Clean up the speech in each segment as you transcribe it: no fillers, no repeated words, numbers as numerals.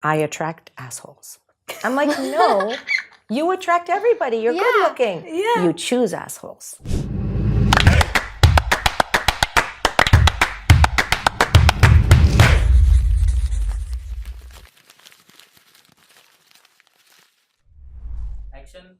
I attract assholes. I'm like, no, you attract everybody. You're good looking. Yeah. You choose assholes. Action.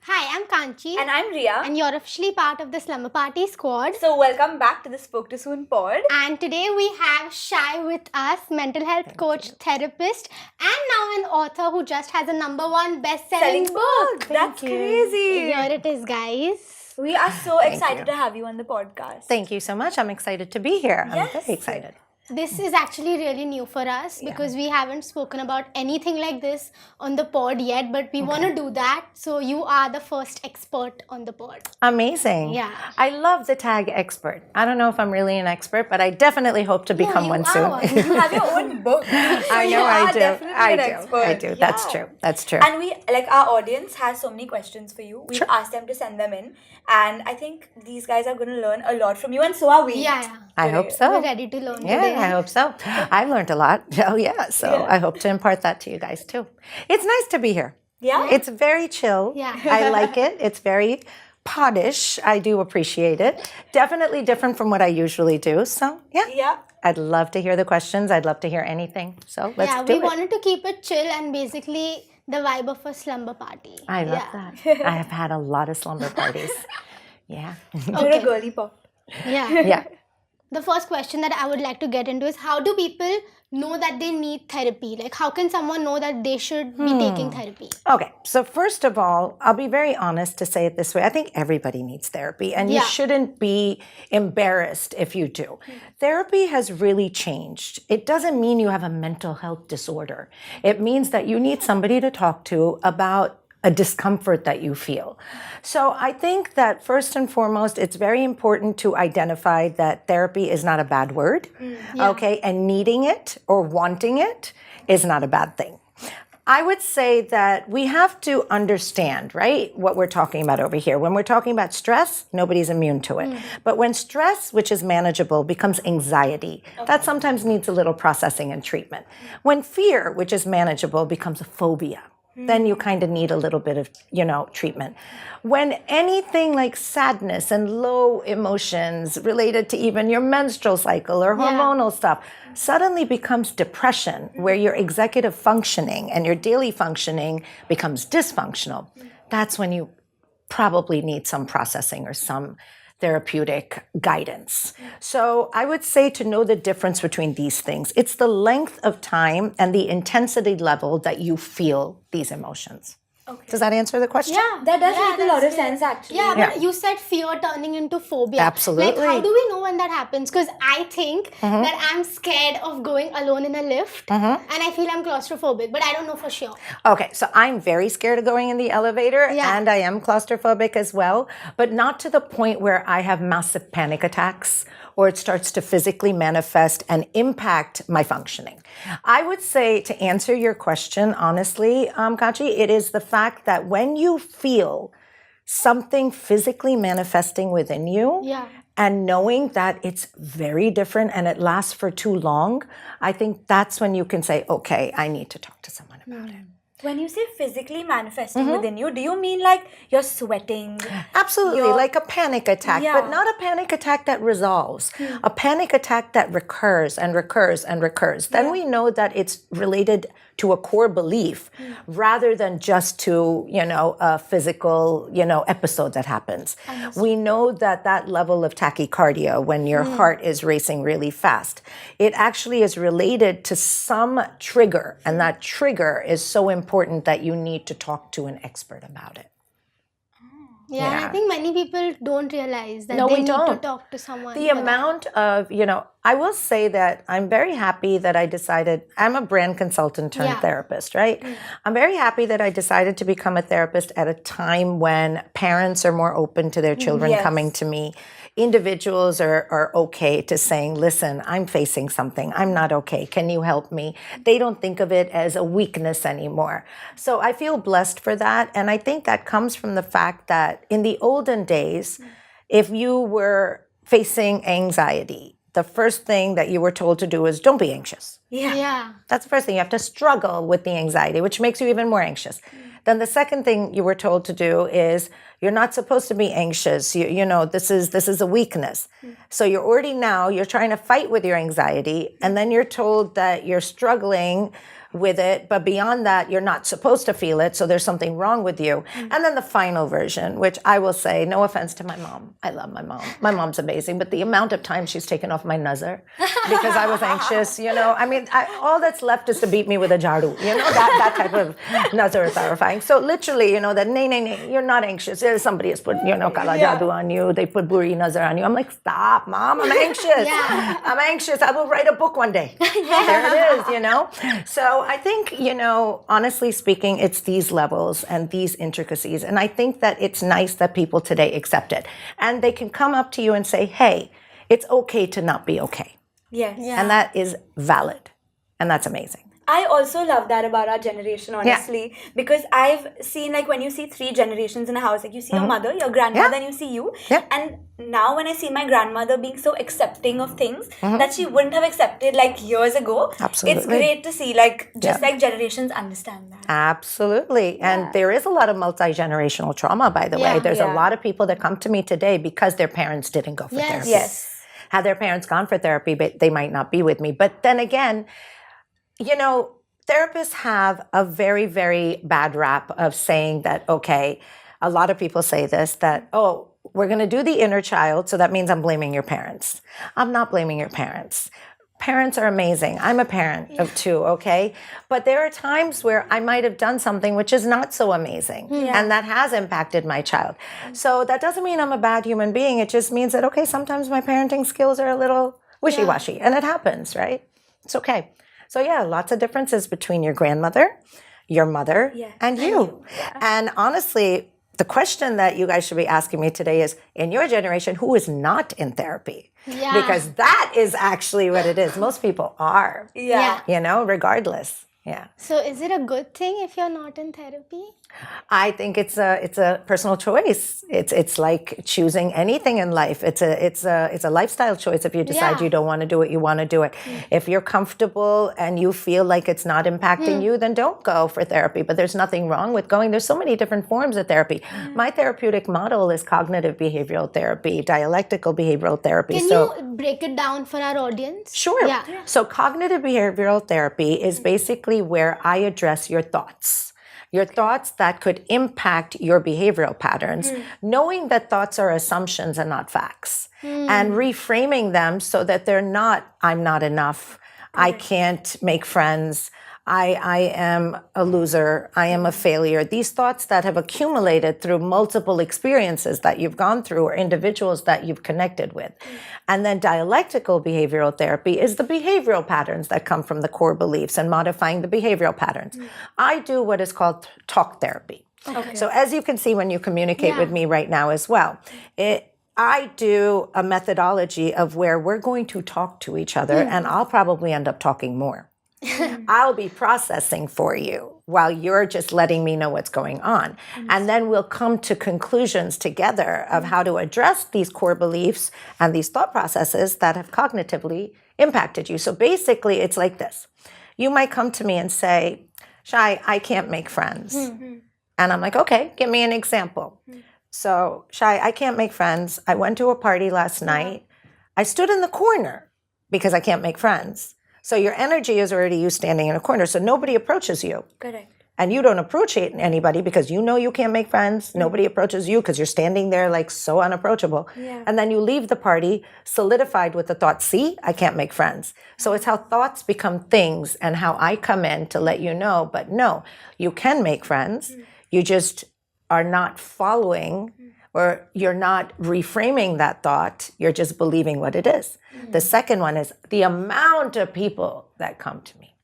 Hi, I'm Kanchi. And I'm Rhea. And you're officially part of the Slumber Party squad. So welcome back to the Spoke to Soon pod. And today we have Shai with us, mental health coach, therapist, and now an author who just has a #1 best-selling book. That's crazy. Here it is, guys. We are so excited to have you on the podcast. Thank you so much. I'm excited to be here. I'm Yes. very excited. This is actually really new for us because we haven't spoken about anything like this on the pod yet, but we want to do that. So you are the first expert on the pod. Amazing. Yeah. I love the tag expert. I don't know if I'm really an expert, but I definitely hope to become one soon. You have your own book. I know I do. I do. That's true. That's true. And we, like, our audience has so many questions for you. We've asked them to send them in. And I think these guys are going to learn a lot from you, and so are we. Yeah. I hope so. We're ready to learn Yeah, today. I hope so. I've learned a lot. Oh, yeah. So I hope to impart that to you guys, too. It's nice to be here. Yeah? It's very chill. Yeah. I like it. It's very poddish. I do appreciate it. Definitely different from what I usually do. So, yeah. Yeah. I'd love to hear the questions. I'd love to hear anything. So let's do we it. wanted to keep it chill and basically the vibe of a slumber party. I love that. I have had a lot of slumber parties. Yeah. You're a girly pop. Yeah. Yeah. The first question that I would like to get into is, how do people know that they need therapy? Like, how can someone know that they should be taking therapy? Okay, so first of all, I'll be very honest to say it this way. I think everybody needs therapy, and you shouldn't be embarrassed if you do. Therapy has really changed. It doesn't mean you have a mental health disorder. It means that you need somebody to talk to about a discomfort that you feel. So I think that first and foremost, it's very important to identify that therapy is not a bad word, okay? And needing it or wanting it is not a bad thing. I would say that we have to understand, right, what we're talking about over here. When we're talking about stress, nobody's immune to it. But when stress, which is manageable, becomes anxiety, that sometimes needs a little processing and treatment. When fear, which is manageable, becomes a phobia, then you kind of need a little bit of, treatment. When anything like sadness and low emotions related to even your menstrual cycle or hormonal stuff suddenly becomes depression, where your executive functioning and your daily functioning becomes dysfunctional, that's when you probably need some processing or some therapeutic guidance. So I would say to know the difference between these things. It's the length of time and the intensity level that you feel these emotions. Okay. Does that answer the question? Yeah. That does make a lot of sense, actually. Yeah, but you said fear turning into phobia. Absolutely. Like, how do we know when that happens? Because I think that I'm scared of going alone in a lift and I feel I'm claustrophobic, but I don't know for sure. Okay, so I'm very scared of going in the elevator and I am claustrophobic as well, but not to the point where I have massive panic attacks or it starts to physically manifest and impact my functioning. I would say, to answer your question honestly, Kanchi, it is the fact that when you feel something physically manifesting within you and knowing that it's very different and it lasts for too long, I think that's when you can say, okay, I need to talk to someone about it. When you say physically manifesting within you, do you mean like you're sweating? Absolutely, like a panic attack, but not a panic attack that resolves. A panic attack that recurs and recurs and recurs. Then we know that it's related to a core belief rather than just to, a physical, episode that happens. We know that that level of tachycardia, when your heart is racing really fast, it actually is related to some trigger. And that trigger is so important that you need to talk to an expert about it. Yeah, and I think many people don't realize that No, they we need don't. to talk to someone. The amount of, I will say that I'm very happy that I decided, I'm a brand consultant turned therapist, right? I'm very happy that I decided to become a therapist at a time when parents are more open to their children coming to me. Individuals are okay to saying, listen, I'm facing something. I'm not okay. Can you help me? They don't think of it as a weakness anymore. So I feel blessed for that. And I think that comes from the fact that in the olden days, if you were facing anxiety, the first thing that you were told to do is don't be anxious. Yeah. That's the first thing. You have to struggle with the anxiety, which makes you even more anxious. Then the second thing you were told to do is you're not supposed to be anxious. You know, this is a weakness. So you're trying to fight with your anxiety, and then you're told that you're struggling with it, but beyond that, you're not supposed to feel it, so there's something wrong with you. And then the final version, which I will say, no offense to my mom. I love my mom. My mom's amazing, but the amount of time she's taken off my nazar because I was anxious, you know, I mean, all that's left is to beat me with a jadu, you know, that type of nazar is horrifying. So literally, you know, that, nay, you're not anxious. Somebody has put, you know, kala jadu on you. They put buri nazar on you. I'm like, stop, mom, I'm anxious. I'm anxious. I will write a book one day. There it is, you know. So I think, you know, honestly speaking, it's these levels and these intricacies. And I think that it's nice that people today accept it. And they can come up to you and say, hey, it's okay to not be okay. Yes. Yeah. And that is valid. And that's amazing. I also love that about our generation, honestly, because I've seen, like, when you see 3 generations in a house, like you see your mother, your grandmother, and you see you. And now when I see my grandmother being so accepting of things that she wouldn't have accepted like years ago, Absolutely. It's great to see, like, just like generations understand that. Absolutely. And there is a lot of multi-generational trauma, by the way. There's a lot of people that come to me today because their parents didn't go for therapy. Yes. Had their parents gone for therapy, but they might not be with me. But then again, you know, therapists have a very, very bad rap of saying that, okay, a lot of people say this, that, oh, we're going to do the inner child, so that means I'm blaming your parents. I'm not blaming your parents. Parents are amazing. I'm a parent of 2, okay? But there are times where I might have done something which is not so amazing, and that has impacted my child. So that doesn't mean I'm a bad human being. It just means that, okay, sometimes my parenting skills are a little wishy-washy, and it happens, right? It's okay. So yeah, lots of differences between your grandmother, your mother, and you. And honestly, the question that you guys should be asking me today is, in your generation, who is not in therapy? Yeah. Because that is actually what it is. Most people are, Yeah. you know, regardless. Yeah. So is it a good thing if you're not in therapy? I think it's a personal choice. It's like choosing anything in life. It's a lifestyle choice. If you decide you don't want to do it, you want to do it. If you're comfortable and you feel like it's not impacting you, then don't go for therapy. But there's nothing wrong with going. There's so many different forms of therapy. My therapeutic model is cognitive behavioral therapy, dialectical behavioral therapy. Can you break it down for our audience? Sure. Yeah. So cognitive behavioral therapy is basically where I address your thoughts. Your thoughts that could impact your behavioral patterns, knowing that thoughts are assumptions and not facts, and reframing them so that they're not, I'm not enough, I can't make friends, I am a loser, I am a failure. These thoughts that have accumulated through multiple experiences that you've gone through or individuals that you've connected with. And then dialectical behavioral therapy is the behavioral patterns that come from the core beliefs and modifying the behavioral patterns. I do what is called talk therapy. Okay. So as you can see when you communicate with me right now as well, I do a methodology of where we're going to talk to each other and I'll probably end up talking more. I'll be processing for you while you're just letting me know what's going on. And then we'll come to conclusions together of how to address these core beliefs and these thought processes that have cognitively impacted you. So basically, it's like this. You might come to me and say, Shai, I can't make friends. And I'm like, okay, give me an example. So, Shai, I can't make friends. I went to a party last night. I stood in the corner because I can't make friends. So your energy is already you standing in a corner. So nobody approaches you. Correct. And you don't approach anybody because you know you can't make friends. Nobody approaches you because you're standing there like so unapproachable. And then you leave the party solidified with the thought, see, I can't make friends. So it's how thoughts become things and how I come in to let you know, but no, you can make friends. You just are not following or you're not reframing that thought, you're just believing what it is. The second one is the amount of people that come to me.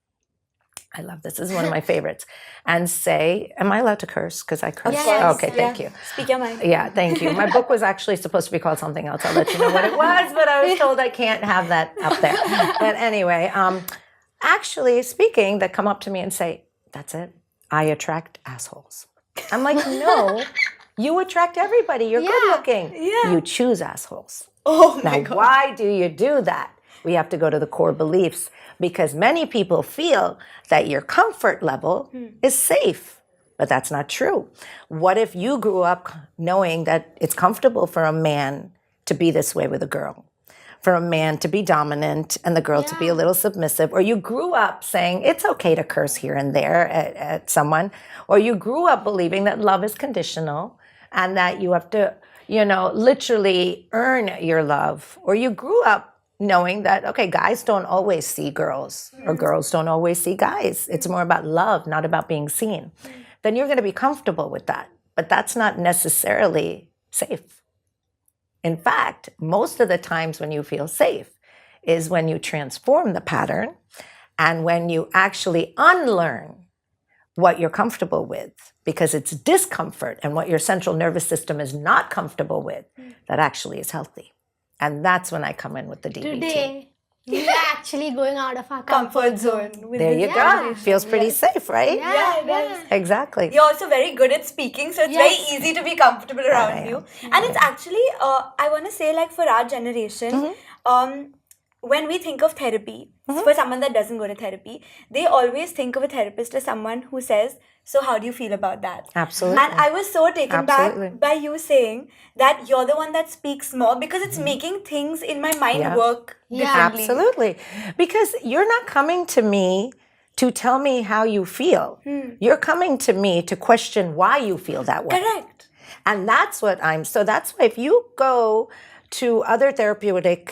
I love this. This is one of my favorites. And say, am I allowed to curse? Because I curse. Yes. Okay, thank you. Speak your mind. Yeah, thank you. My book was actually supposed to be called something else. I'll let you know what it was, but I was told I can't have that up there. But anyway, actually speaking, that come up to me and say, that's it. I attract assholes. I'm like, no. You attract everybody. You're good looking. You choose assholes. Oh my God. Why do you do that? We have to go to the core beliefs, because many people feel that your comfort level is safe, but that's not true. What if you grew up knowing that it's comfortable for a man to be this way with a girl, for a man to be dominant and the girl to be a little submissive, or you grew up saying it's okay to curse here and there at someone, or you grew up believing that love is conditional and that you have to, literally earn your love, or you grew up knowing that, okay, guys don't always see girls or girls don't always see guys. It's more about love, not about being seen. Then you're going to be comfortable with that. But that's not necessarily safe. In fact, most of the times when you feel safe is when you transform the pattern and when you actually unlearn what you're comfortable with, because it's discomfort and what your central nervous system is not comfortable with that actually is healthy. And that's when I come in with the DBT. Today, we're actually going out of our Comfort zone. There you go. Feels pretty safe, right? Yeah, it does. Exactly. You're also very good at speaking, so it's very easy to be comfortable around you. And it's actually, I want to say, like, for our generation, when we think of therapy, for someone that doesn't go to therapy, they always think of a therapist as someone who says, so how do you feel about that? Absolutely. And I was so taken back by you saying that you're the one that speaks more, because it's making things in my mind work differently. Absolutely. Because you're not coming to me to tell me how you feel. You're coming to me to question why you feel that way. Correct. And that's what so that's why if you go to other therapeutic,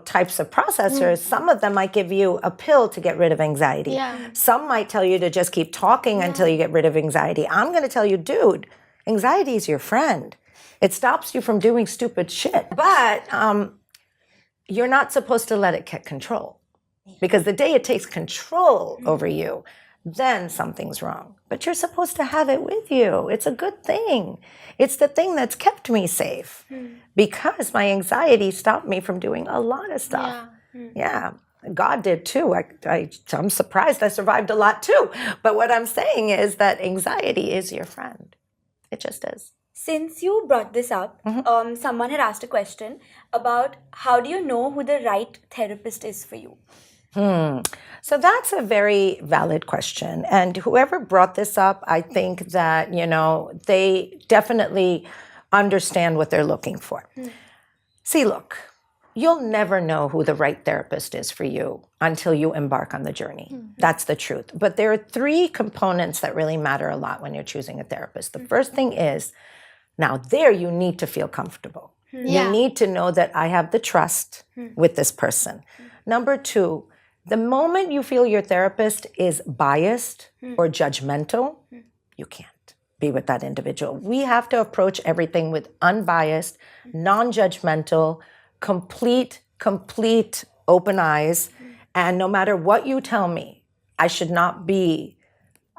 types of processors, some of them might give you a pill to get rid of anxiety. Yeah. Some might tell you to just keep talking until you get rid of anxiety. I'm going to tell you, dude, anxiety is your friend. It stops you from doing stupid shit. But you're not supposed to let it get control. Because the day it takes control over you, then something's wrong. But you're supposed to have it with you. It's a good thing. It's the thing that's kept me safe, because my anxiety stopped me from doing a lot of stuff. Yeah. God did too. I'm surprised I survived a lot too. But what I'm saying is that anxiety is your friend. It just is. Since you brought this up, someone had asked a question about how do you know who the right therapist is for you? So that's a very valid question. And whoever brought this up, I think that, they definitely understand what they're looking for. See, look, you'll never know who the right therapist is for you until you embark on the journey. That's the truth. But there are 3 components that really matter a lot when you're choosing a therapist. The first thing is, now there you need to feel comfortable. You need to know that I have the trust with this person. Number 2, the moment you feel your therapist is biased or judgmental, you can't be with that individual. We have to approach everything with unbiased, non-judgmental, complete open eyes. And no matter what you tell me, I should not be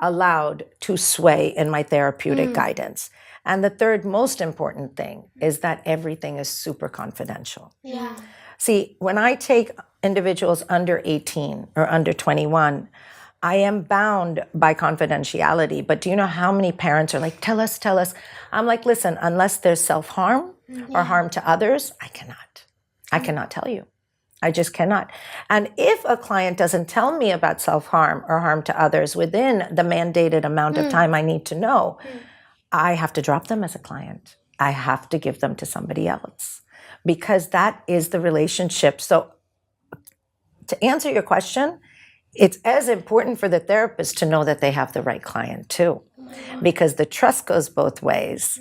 allowed to sway in my therapeutic guidance. And the third most important thing is that everything is super confidential. Yeah. See, when I take individuals under 18 or under 21, I am bound by confidentiality. But do you know how many parents are like, tell us. I'm like, listen, unless there's self-harm or harm to others, I cannot tell you. I just cannot. And if a client doesn't tell me about self-harm or harm to others within the mandated amount of time I need to know, I have to drop them as a client. I have to give them to somebody else, because that is the relationship. So to answer your question, it's as important for the therapist to know that they have the right client too, because the trust goes both ways.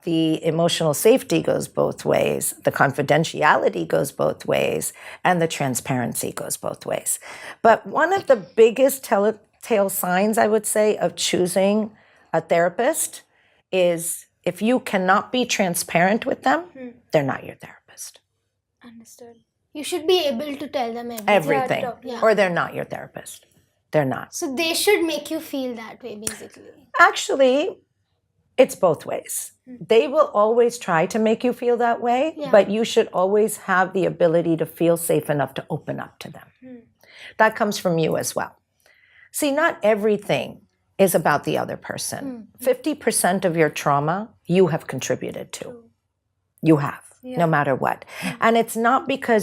The emotional safety goes both ways. The confidentiality goes both ways. And the transparency goes both ways. But one of the biggest telltale signs, I would say, of choosing a therapist is if you cannot be transparent with them, they're not your therapist. Understood. You should be able to tell them Everything. Yeah. Or they're not your therapist. They're not. So they should make you feel that way, basically. Actually, it's both ways. They will always try to make you feel that way, but you should always have the ability to feel safe enough to open up to them. That comes from you as well. See, not everything is about the other person. 50% of your trauma you have contributed to. You have, no matter what. And it's not because you